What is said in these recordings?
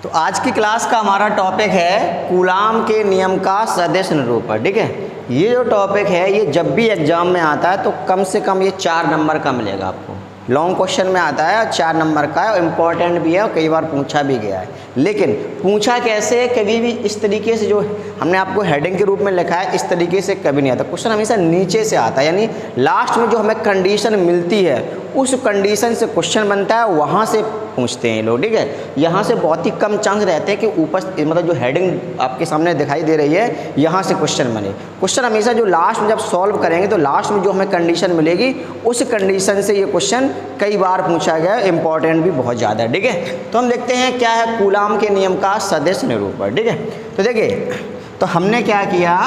तो आज की क्लास का हमारा टॉपिक है कूलाम के नियम का सदिश निरूपण। ठीक है, ये जो टॉपिक है ये जब भी एग्जाम में आता है तो कम से कम ये 4 नंबर का मिलेगा आपको। लॉन्ग क्वेश्चन में आता है 4 नंबर का है और इम्पॉर्टेंट भी है और कई बार पूछा भी गया है। लेकिन पूछा कैसे, कभी भी इस तरीके से जो हमने आपको हेडिंग के रूप में लिखा है इस तरीके से कभी नहीं आता। क्वेश्चन हमेशा नीचे से आता है, यानी लास्ट में जो हमें कंडीशन मिलती है उस कंडीशन से क्वेश्चन बनता है, वहाँ से पूछते हैं लोग। ठीक है, यहाँ से बहुत ही कम चांस रहते हैं कि ऊपर मतलब जो हेडिंग आपके सामने दिखाई दे रही है यहाँ से क्वेश्चन बने। क्वेश्चन हमेशा जो लास्ट में जब सॉल्व करेंगे तो लास्ट में जो हमें कंडीशन मिलेगी उस कंडीशन से ये क्वेश्चन कई बार पूछा गया है, इंपॉर्टेंट भी बहुत ज़्यादा है। ठीक है, तो हम देखते हैं क्या है कूलाम के नियम का सदिश निरूपण। ठीक है, तो देखिए तो हमने क्या किया,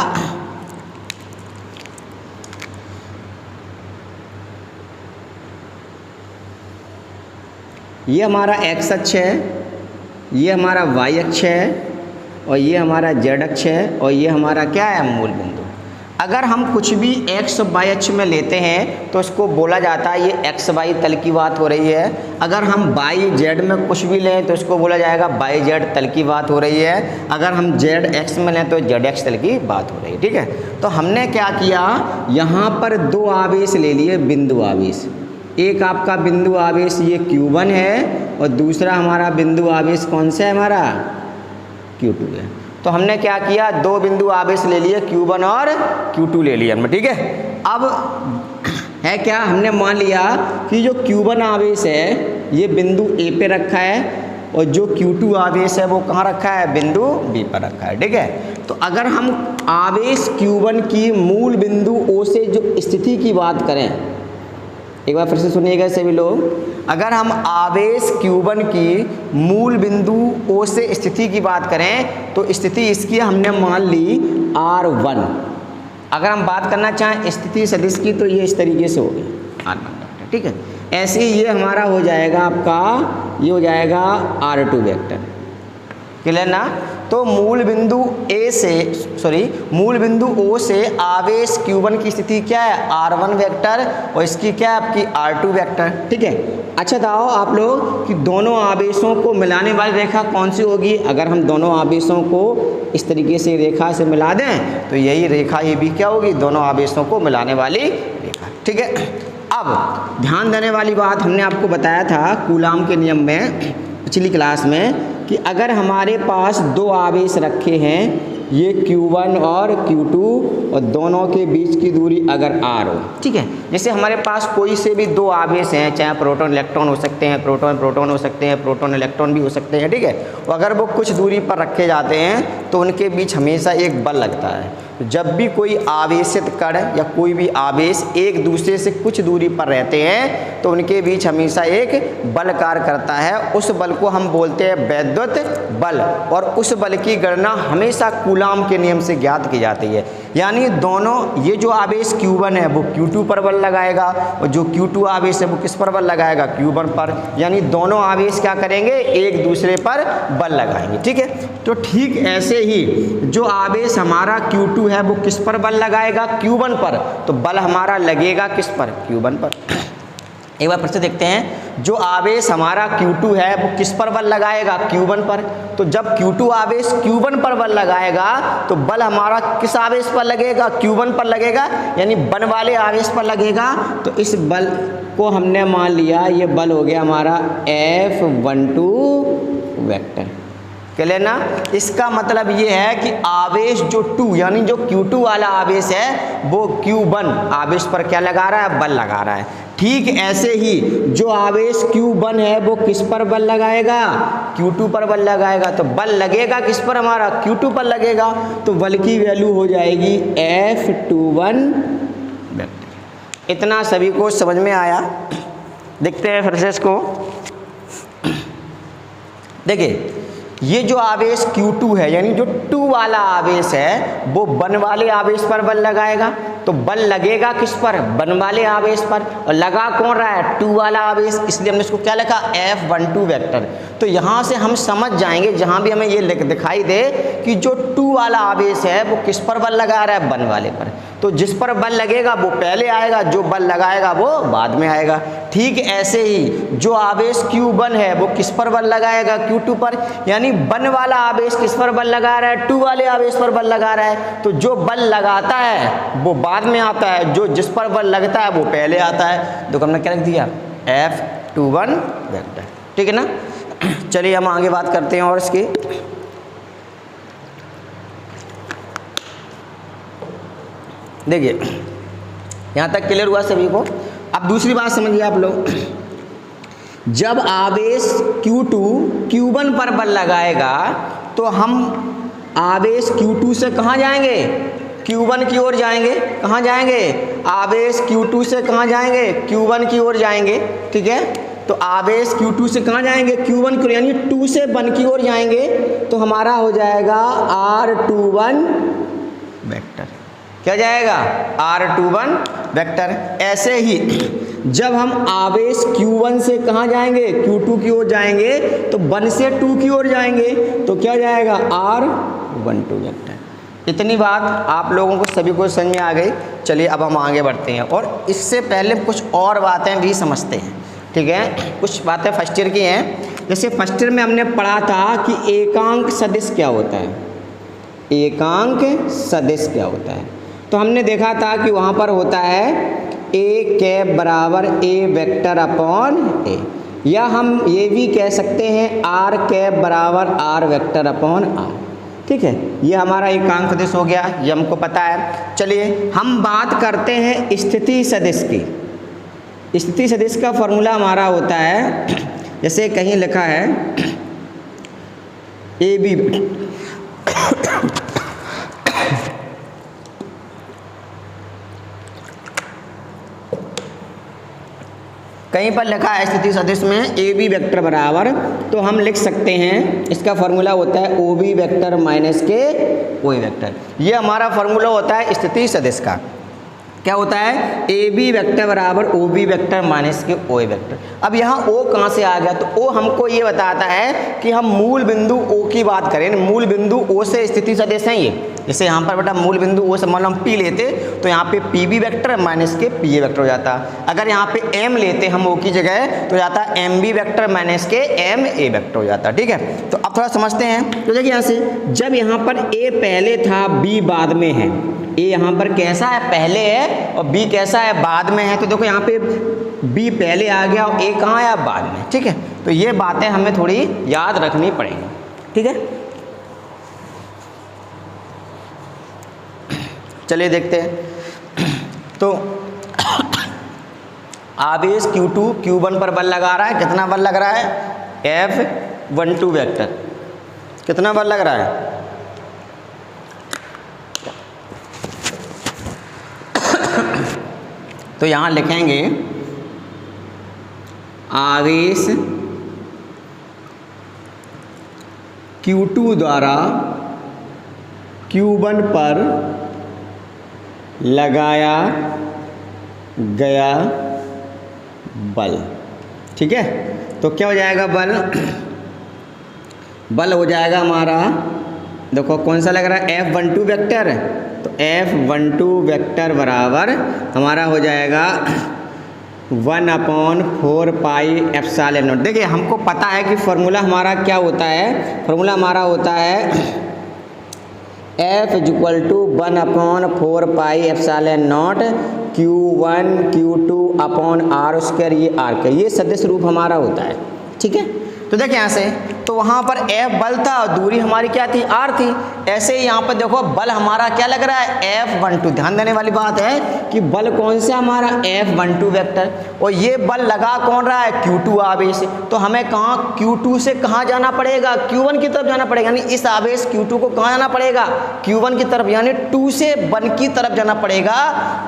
ये हमारा x अक्ष है, ये हमारा y अक्ष है और ये हमारा z अक्ष है और ये हमारा क्या है मूल बिंदु। अगर हम कुछ भी x y अक्ष में लेते हैं तो इसको बोला जाता है ये x y तल की बात हो रही है। अगर हम y z में कुछ भी लें तो इसको बोला जाएगा y z तल की बात हो रही है। अगर हम z x में लें तो z x तल की बात हो रही है। ठीक है, तो हमने क्या किया, यहाँ पर 2 आवेश ले लिए, बिंदु आवेश। एक आपका बिंदु आवेश ये Q1 है और दूसरा हमारा बिंदु आवेश कौन सा है, हमारा Q2 है। तो हमने क्या किया, 2 बिंदु आवेश ले लिए, Q1 और Q2 ले लिया हमने। ठीक है, अब है क्या, हमने मान लिया कि जो Q1 आवेश है ये बिंदु A पे रखा है और जो Q2 आवेश है वो कहाँ रखा है, बिंदु B पर रखा है। ठीक है, तो अगर हम आवेश Q1 की मूल बिंदु O से जो स्थिति की बात करें, एक बार फिर से सुनिएगा सभी लोग, अगर हम आवेश Q1 की मूल बिंदु O से स्थिति की बात करें तो स्थिति इसकी हमने मान ली R1। अगर हम बात करना चाहें स्थिति सदिश की तो ये इस तरीके से होगी R1। ठीक है, ऐसे ही ये हमारा हो जाएगा आपका, ये हो जाएगा R2 वेक्टर। क्लियर ना। तो मूल बिंदु मूल बिंदु O से आवेश Q1 की स्थिति क्या है, R1 वेक्टर और इसकी क्या है आपकी R2 वेक्टर। ठीक है, अच्छा बताओ आप लोग कि दोनों आवेशों को मिलाने वाली रेखा कौन सी होगी। अगर हम दोनों आवेशों को इस तरीके से रेखा से मिला दें तो यही रेखा ये भी क्या होगी, दोनों आवेशों को मिलाने वाली रेखा। ठीक है, अब ध्यान देने वाली बात हमने आपको बताया था कूलाम के नियम में पिछली क्लास में कि अगर हमारे पास 2 आवेश रखे हैं, ये Q1 और Q2 और दोनों के बीच की दूरी अगर R हो। ठीक है, जैसे हमारे पास कोई से भी 2 आवेश हैं, चाहे प्रोटॉन इलेक्ट्रॉन हो सकते हैं, प्रोटॉन प्रोटॉन हो सकते हैं, प्रोटॉन इलेक्ट्रॉन भी हो सकते हैं। ठीक है, अगर वो कुछ दूरी पर रखे जाते हैं तो उनके बीच हमेशा एक बल लगता है। जब भी कोई आवेशित कण या कोई भी आवेश एक दूसरे से कुछ दूरी पर रहते हैं तो उनके बीच हमेशा एक बल कार्य करता है। उस बल को हम बोलते हैं वैद्युत बल और उस बल की गणना हमेशा कूलाम के नियम से ज्ञात की जाती है। यानी दोनों, ये जो आवेश Q1 है वो Q2 पर बल लगाएगा और जो Q2 आवेश है वो किस पर बल लगाएगा, Q1 पर। यानी दोनों आवेश क्या करेंगे, एक दूसरे पर बल लगाएंगे। ठीक है, तो ठीक ऐसे ही जो आवेश हमारा Q2 है वो किस पर बल लगाएगा, Q1 पर। तो बल हमारा लगेगा किस पर, Q1 पर। एक बार फिर से देखते हैं, जो आवेश हमारा Q2 है वो किस पर बल लगाएगा, Q1 पर। तो जब Q2 आवेश Q1 पर बल लगाएगा तो बल हमारा किस आवेश पर लगेगा, Q1 पर लगेगा, यानी बल वाले आवेश पर लगेगा। तो इस बल को हमने मान लिया, ये बल हो गया हमारा F12 वेक्टर। क्लियर ना। इसका मतलब ये है कि आवेश जो 2 यानी जो Q2 वाला आवेश है वो Q1 आवेश पर क्या लगा रहा है, बल लगा रहा है। ठीक ऐसे ही जो आवेश Q1 है वो किस पर बल लगाएगा, Q2 पर बल लगाएगा। तो बल लगेगा किस पर, हमारा Q2 पर लगेगा। तो बल की वैल्यू हो जाएगी F21 वेक्टर। इतना सभी को समझ में आया। देखते हैं फिर से इसको। देखिए, ये जो आवेश Q2 है यानी जो 2 वाला आवेश है वो 1 वाले आवेश पर बल लगाएगा। तो बल लगेगा किस पर, 1 वाले आवेश पर। और लगा कौन रहा है, 2 वाला आवेश, इसलिए हमने इसको क्या लिखा, F12 वेक्टर। तो यहाँ से हम समझ जाएंगे, जहाँ भी हमें ये दिखाई दे कि जो 2 वाला आवेश है वो किस पर बल लगा रहा है, 1 वाले पर। तो जिस पर बल लगेगा वो पहले आएगा, जो बल लगाएगा वो बाद में आएगा। ठीक ऐसे ही जो आवेश Q1 है वो किस पर बल लगाएगा, Q2 पर, यानी 1 वाला आवेश किस पर बल लगा रहा है, 2 वाले आवेश पर बल लगा रहा है। तो जो बल लगाता है वो बाद में आता है, जो जिस पर बल लगता है वो पहले आता है। तो हमने क्या लिख दिया, F21 वेक्टर, ठीक है ना। चलिए हम आगे बात करते हैं और इसकी। देखिए यहाँ तक क्लियर हुआ सभी को। अब दूसरी बात समझिए आप लोग, जब आवेश Q2 Q1 पर बल लगाएगा तो हम आवेश Q2 से कहाँ जाएंगे, Q1 की ओर जाएंगे। कहाँ जाएंगे, आवेश Q2 से कहाँ जाएंगे, Q1 की ओर जाएंगे, ठीक है। तो आवेश Q2 से कहाँ जाएंगे, Q1 की ओर, यानी 2 से 1 की ओर जाएंगे। तो हमारा हो जाएगा R21 वेक्टर। क्या जाएगा, R21 वेक्टर। ऐसे ही जब हम आवेश Q1 से कहाँ जाएंगे, Q2 की ओर जाएंगे, तो 1 से 2 की ओर जाएंगे, तो क्या जाएगा, R12 वेक्टर। इतनी बात आप लोगों को सभी को समझ में आ गई। चलिए अब हम आगे बढ़ते हैं और इससे पहले कुछ और बातें भी समझते हैं, ठीक है। कुछ बातें फर्स्ट ईयर की हैं। जैसे फर्स्ट ईयर में हमने पढ़ा था कि एकांक सदिश क्या होता है, एकांक सदिश क्या होता है। तो हमने देखा था कि वहाँ पर होता है ए कैप बराबर ए वेक्टर अपॉन ए, या हम ये भी कह सकते हैं आर कैप बराबर आर वेक्टर अपॉन आर, ठीक है। ये हमारा एकांक सदिश हो गया, ये हमको पता है। चलिए हम बात करते हैं स्थिति सदिश की। स्थिति सदिश का फॉर्मूला हमारा होता है, जैसे कहीं लिखा है ए बी, कहीं पर लिखा है स्थिति सदिश में ए बी वेक्टर बराबर, तो हम लिख सकते हैं इसका फॉर्मूला होता है ओ बी वेक्टर माइनस के ओ ए वेक्टर। ये हमारा फॉर्मूला होता है स्थिति सदिश का। क्या होता है, ए बी वेक्टर बराबर ओ बी वेक्टर माइनस के ओ ए वेक्टर। अब यहाँ ओ कहाँ से आ गया, तो ओ हमको ये बताता है कि हम मूल बिंदु ओ की बात करें, मूल बिंदु ओ से स्थिति सदिश है ये। जैसे यहाँ पर बेटा मूल बिंदु ओ से मान लो हम पी लेते तो यहाँ पे पी बी वेक्टर माइनस के पी ए वेक्टर हो जाता। अगर यहाँ पे एम लेते हम ओ की जगह तो जाता एम बी वेक्टर माइनस के एम ए वेक्टर हो जाता, ठीक है। तो अब थोड़ा समझते हैं। तो देखिए यहाँ से, जब यहाँ पर ए पहले था बी बाद में है, ए यहाँ पर कैसा है, पहले है, और बी कैसा है, बाद में है। तो देखो यहाँ पे बी पहले आ गया और ए कहाँ आया, बाद में, ठीक है। तो ये बातें हमें थोड़ी याद रखनी पड़ेंगी, ठीक है। चलिए देखते हैं। तो आवेश Q2 Q1 पर बल लगा रहा है, कितना बल लग रहा है, F12 वेक्टर। कितना बल लग रहा है, तो यहाँ लिखेंगे आवेश Q2 द्वारा Q1 पर लगाया गया बल, ठीक है। तो क्या हो जाएगा, बल हो जाएगा हमारा, देखो कौन सा लग रहा है, F12 वेक्टर। तो F12 वेक्टर बराबर हमारा हो जाएगा 1/4 पाई एप्सिलॉन नॉट। देखिए हमको पता है कि फॉर्मूला हमारा क्या होता है, फॉर्मूला हमारा होता है F = 1/4 pi epsilon naught Q1 Q2 upon R square, ये आर का ये सदिश रूप हमारा होता है, ठीक है। तो देखिए यहाँ से, तो वहाँ पर F बल था और दूरी हमारी क्या थी, R थी। ऐसे ही यहाँ पर देखो बल हमारा क्या लग रहा है, F12। ध्यान देने वाली बात है कि बल कौन सा हमारा, F12 वेक्टर, और ये बल लगा कौन रहा है, Q2 आवेश। तो हमें कहाँ, Q2 से कहाँ जाना पड़ेगा, Q1 की तरफ जाना पड़ेगा। यानी इस आवेश Q2 को कहाँ जाना पड़ेगा, Q1 की तरफ, यानी 2 से 1 की तरफ जाना पड़ेगा।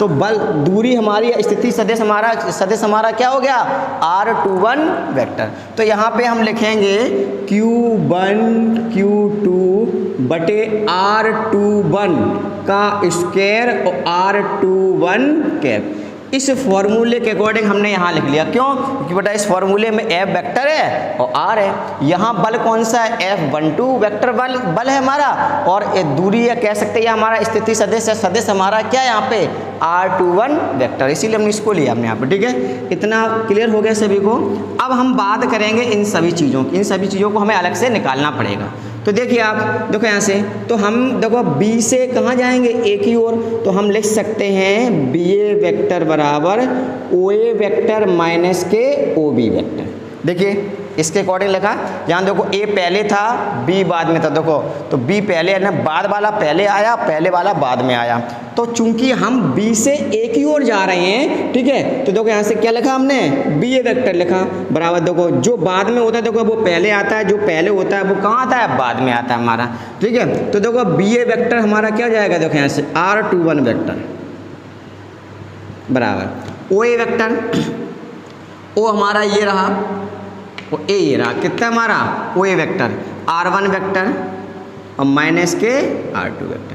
तो बल दूरी हमारी स्थिति सदिश हमारा क्या हो गया, R21 वेक्टर। तो यहाँ पे हम लिखेंगे Q1 Q2 बटे R21 का स्क्वायर और R21 कैप। इस फॉर्मूले के अकॉर्डिंग हमने यहाँ लिख लिया। क्यों? क्योंकि बेटा इस फॉर्मूले में F वेक्टर है और R है। यहाँ बल कौन सा है? F12 वेक्टर बल है हमारा, और ये दूरी है, कह सकते हैं हमारा स्थिति सदिश है। सदिश हमारा क्या है यहाँ पे? R21 वेक्टर, इसीलिए हमने इसको लिया हमने यहाँ पे। ठीक है, इतना क्लियर हो गया सभी को। अब हम बात करेंगे इन सभी चीज़ों की। इन सभी चीज़ों को हमें अलग से निकालना पड़ेगा। तो देखिए आप देखो यहाँ से, तो हम देखो B से कहाँ जाएंगे? A की ओर। तो हम लिख सकते हैं BA वेक्टर बराबर OA वेक्टर माइनस के OB वेक्टर। देखिए इसके अकॉर्डिंग लिखा, यहाँ देखो A पहले था, B बाद में था। देखो तो B पहले है ना, बाद वाला पहले आया, पहले वाला बाद में आया। तो चूंकि हम B से A की ओर जा रहे हैं, ठीक है, तो देखो यहाँ से क्या लिखा हमने? BA वेक्टर लिखा बराबर, देखो जो बाद में होता है देखो वो पहले आता है, जो पहले होता है वो कहाँ आता है? बाद में आता है हमारा। ठीक है, तो देखो BA वेक्टर हमारा क्या हो जाएगा? देखो यहाँ से R21 वेक्टर बराबर OA वेक्टर, O हमारा ये रहा और A ये रहा, कितना हमारा? OA वेक्टर R1 वेक्टर और माइनस के R2 वेक्टर।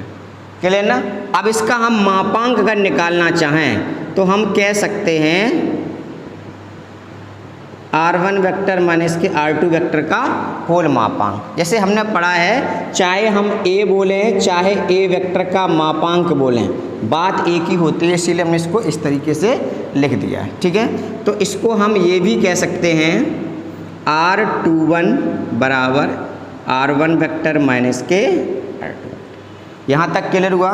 क्लियर ना? अब इसका हम मापांक अगर निकालना चाहें तो हम कह सकते हैं R1 वेक्टर माइनस के R2 वेक्टर का होल मापांक। जैसे हमने पढ़ा है, चाहे हम A बोलें चाहे A वेक्टर का मापांक बोलें, बात एक ही होती है, इसीलिए हमने इसको इस तरीके से लिख दिया है। ठीक है, तो इसको हम ये भी कह सकते हैं R21 बराबर R1 वेक्टर माइनस के R2। यहाँ तक क्लियर हुआ?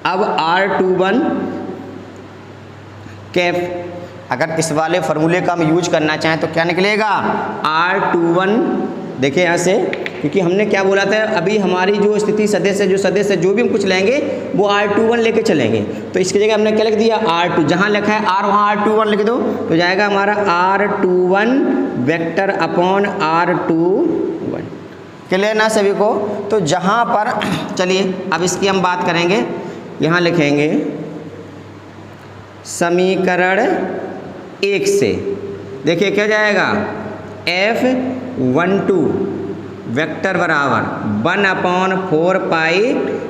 अब R21 कैप अगर इस वाले फार्मूले का हम यूज करना चाहें तो क्या निकलेगा? R21, देखिए यहाँ से, क्योंकि हमने क्या बोला था, अभी हमारी जो स्थिति सदिश है, जो सदिश है, जो भी हम कुछ लेंगे वो R21 लेके चलेंगे। तो इसकी जगह हमने क्या लिख दिया? R2, जहाँ लिखा है R वहाँ R21 लिख दो, तो जाएगा हमारा R21 vector upon R21। Clear ना सभी को? तो जहाँ पर, चलिए अब इसकी हम बात करेंगे। यहाँ लिखेंगे समीकरण 1 से, देखिए क्या जाएगा? F12 वेक्टर बराबर 1/4 पाई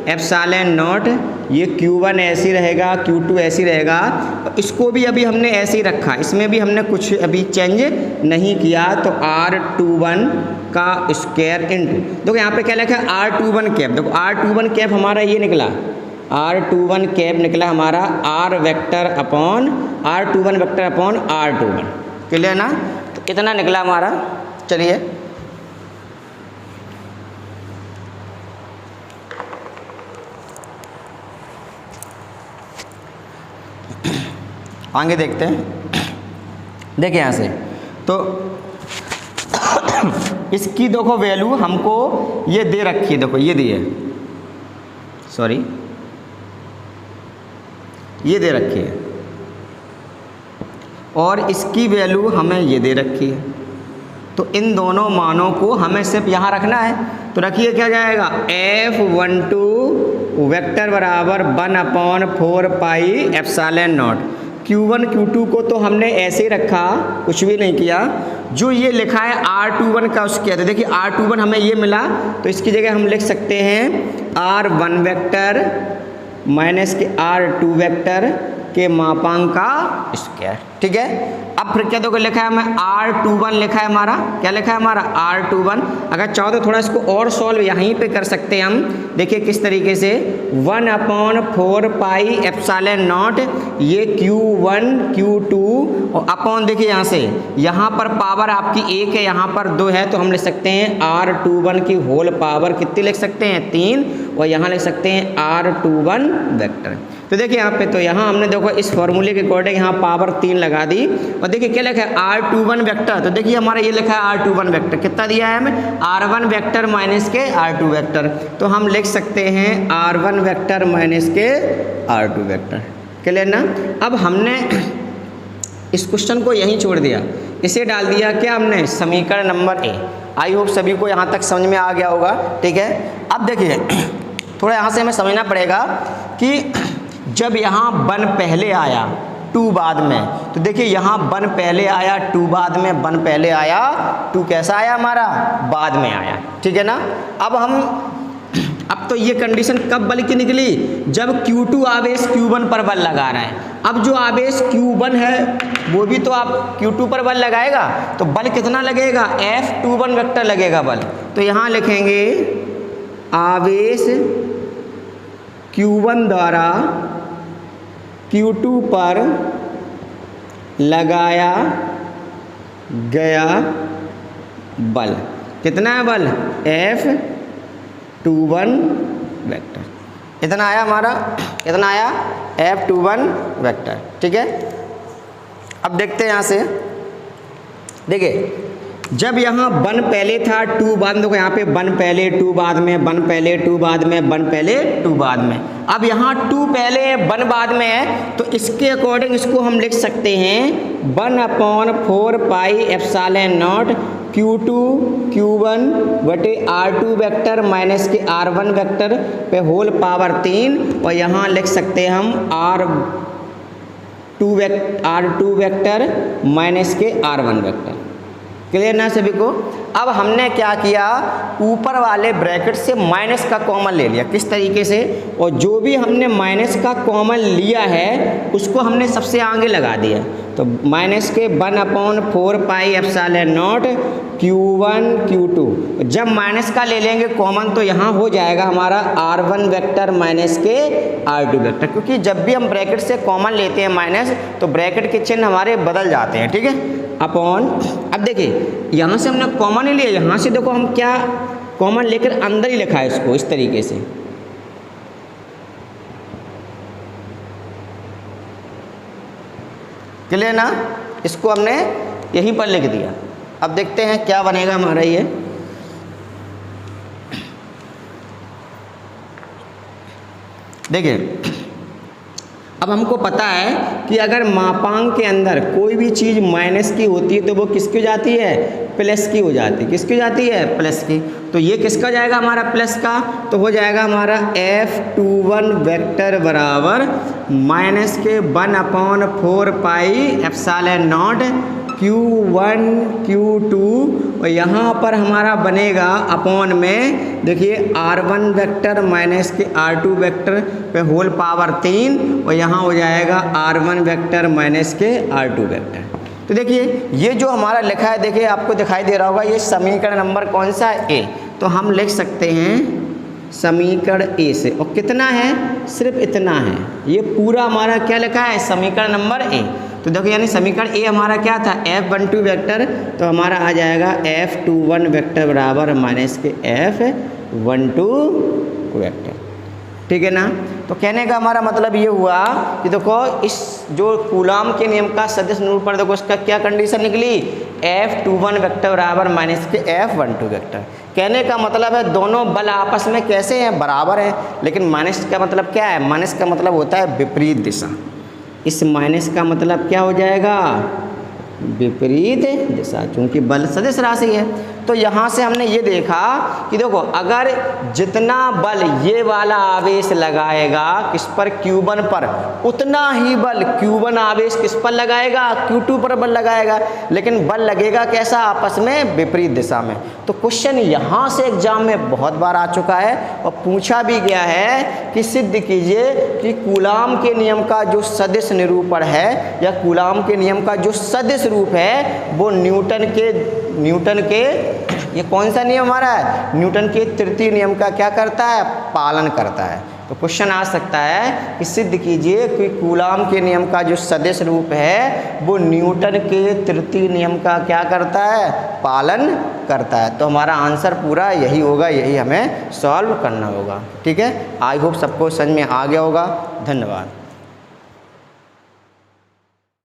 एप्सिलॉन नॉट, ये Q1 ऐसी रहेगा, Q2 ऐसी रहेगा। इसको भी अभी हमने ऐसे ही रखा, इसमें भी हमने कुछ अभी चेंज नहीं किया। तो R21 का स्क्वायर इंटू, देखो यहाँ पे क्या लिखा है? R21 cap. देखो R21 कैप हमारा ये निकला, R21 कैप निकला हमारा R vector upon R21 vector upon R21। Clear ना? तो इतना निकला हमारा। चलिए आगे देखते हैं। देखिए यहाँ से, तो इसकी देखो वैल्यू हमको ये दे रखी है, देखो ये दी है, सॉरी ये दे रखी है, और इसकी वैल्यू हमें ये दे रखी है। तो इन दोनों मानों को हमें सिर्फ यहाँ रखना है। तो रखिए क्या जाएगा? F12 वेक्टर बराबर 1/4 pi epsilon naught. Q1 Q2 को तो हमने ऐसे ही रखा, कुछ भी नहीं किया। जो ये लिखा है R21 का उसके कहते, देखिए R21 हमें ये मिला, तो इसकी जगह हम लिख सकते हैं R1 वेक्टर माइनस के R2 वेक्टर के मापांक का स्क्वायर। ठीक है, अब फिर क्या देखो लिखा है हमें R21 लिखा है हमारा, क्या लिखा है हमारा? R21। अगर चाहो तो थोड़ा इसको और सॉल्व यहीं पे कर सकते हैं हम। देखिए किस तरीके से, 1/4 पाई एप्सिलॉन नॉट, ये Q1 Q2 और अपॉन, देखिए यहाँ से, यहाँ पर पावर आपकी 1 है, यहाँ पर 2 है, तो हम लिख सकते हैं R21 की होल पावर कितनी लिख सकते हैं? 3, और यहाँ लिख सकते हैं R21 वेक्टर। तो देखिए यहाँ पे, तो यहाँ हमने देखो इस फॉर्मूले के अकॉर्डिंग यहाँ पावर 3 लगा दी, और देखिए क्या लिखा है? R21 vector. तो देखिए हमारा ये लिखा है R21 वेक्टर, कितना दिया है हमें? R1 वेक्टर माइनस के R2 वेक्टर। तो हम लिख सकते हैं R1 वेक्टर माइनस के R2 वेक्टर। क्लियर ना? अब हमने इस क्वेश्चन को यहीं छोड़ दिया, इसे डाल दिया क्या हमने? समीकरण नंबर A। आई होप सभी को यहाँ तक समझ में आ गया होगा। ठीक है, अब देखिए थोड़ा यहाँ से हमें समझना पड़ेगा कि जब यहाँ 1 पहले आया 2 बाद में, तो देखिए यहाँ 1 पहले आया 2 बाद में, 1 पहले आया 2 कैसा आया हमारा? बाद में आया। ठीक है ना? अब अब तो ये कंडीशन कब बल की निकली, जब Q2 आवेश Q1 पर बल लगा रहा है। अब जो आवेश Q1 है वो भी तो आप Q2 पर बल लगाएगा, तो बल कितना लगेगा, F21 वेक्टर लगेगा बल। तो यहाँ लिखेंगे आवेश Q1 द्वारा Q2 पर लगाया गया बल कितना है, बल F21 वेक्टर। इतना आया हमारा, इतना आया F21 वेक्टर, ठीक है। अब देखते हैं यहाँ से, देखिए जब यहाँ 1 पहले था 2 बाद में, देखो यहाँ पे 1 पहले 2 बाद में, 1 पहले 2 बाद में, 1 पहले 2 बाद में। अब यहाँ 2 पहले 1 बाद में है, तो इसके अकॉर्डिंग इसको हम लिख सकते हैं 1/4 pi epsilon not Q2 Q1 बटे R2 वेक्टर माइनस के R1 वेक्टर पे होल पावर 3, और यहाँ लिख सकते हैं हम R2 वेक्टर माइनस के R1 वेक्टर। क्लियर ना सभी को। अब हमने क्या किया, ऊपर वाले ब्रैकेट से माइनस का कॉमन ले लिया, किस तरीके से, और जो भी हमने माइनस का कॉमन लिया है उसको हमने सबसे आगे लगा दिया। तो माइनस के 1/4 pi epsilon naught Q1 Q2, जब माइनस का ले लेंगे कॉमन तो यहाँ हो जाएगा हमारा R1 वेक्टर माइनस के R2 वेक्टर, क्योंकि जब भी हम ब्रैकेट से कॉमन लेते हैं माइनस तो ब्रैकेट के चिन्ह हमारे बदल जाते हैं, ठीक है, अपॉन। अब देखिए यहाँ से हमने कॉमन ही लिया, यहाँ से देखो हम क्या कॉमन लेकर अंदर ही लिखा है इसको इस तरीके से। क्लियर ना, इसको हमने यहीं पर लिख दिया। अब देखते हैं क्या बनेगा हमारा ये। देखिए अब हमको पता है कि अगर मापांक के अंदर कोई भी चीज़ माइनस की होती है तो वो किसकी हो जाती है, प्लस की हो जाती है। किसकी हो जाती है, प्लस की। तो ये किसका जाएगा हमारा प्लस का, तो हो जाएगा हमारा F21 वेक्टर बराबर माइनस के 1/4 pi epsilon naught Q1 Q2, और यहाँ पर हमारा बनेगा अपॉन में, देखिए R1 वेक्टर माइनस के R2 वेक्टर पे होल पावर 3, और यहाँ हो जाएगा R1 वेक्टर माइनस के R2 वेक्टर। तो देखिए ये जो हमारा लिखा है, देखिए आपको दिखाई दे रहा होगा, ये समीकरण नंबर कौन सा है, ए। तो हम लिख सकते हैं समीकरण ए से, और कितना है, सिर्फ इतना है। ये पूरा हमारा क्या लिखा है, समीकरण नंबर ए। तो देखो यानी समीकरण ए हमारा क्या था, F12 वेक्टर, तो हमारा आ जाएगा F21 वेक्टर बराबर माइनस के F12 वेक्टर, ठीक है ना। तो कहने का हमारा मतलब ये हुआ कि देखो इस जो कूलाम के नियम का सदिश निरूपण, देखो इसका क्या कंडीशन निकली, F21 वेक्टर बराबर माइनस के F12 वेक्टर। कहने का मतलब है दोनों बल आपस में कैसे हैं, बराबर हैं, लेकिन माइनस का मतलब क्या है, माइनस का मतलब होता है विपरीत दिशा। इस माइनस का मतलब क्या हो जाएगा, विपरीत दिशा, क्योंकि बल सदिश राशि है। तो यहाँ से हमने ये देखा कि देखो अगर जितना बल ये वाला आवेश लगाएगा किस पर, Q1 पर, उतना ही बल Q1 आवेश किस पर लगाएगा, Q2 पर बल लगाएगा, लेकिन बल लगेगा कैसा, आपस में विपरीत दिशा में। तो क्वेश्चन यहाँ से एग्जाम में बहुत बार आ चुका है और पूछा भी गया है कि सिद्ध कीजिए कि कूलाम के नियम का जो सदिश निरूपण है या कूलाम के नियम का जो सदिश रूप है वो न्यूटन के ये कौन सा नियम हमारा है, न्यूटन के तृतीय नियम का क्या करता है, पालन करता है। तो क्वेश्चन आ सकता है कि सिद्ध कीजिए कि कूलाम के नियम का जो सदिश रूप है वो न्यूटन के तृतीय नियम का क्या करता है, पालन करता है। तो हमारा आंसर पूरा यही होगा, यही हमें सॉल्व करना होगा, ठीक है। आई होप सबको समझ में आ गया होगा। धन्यवाद।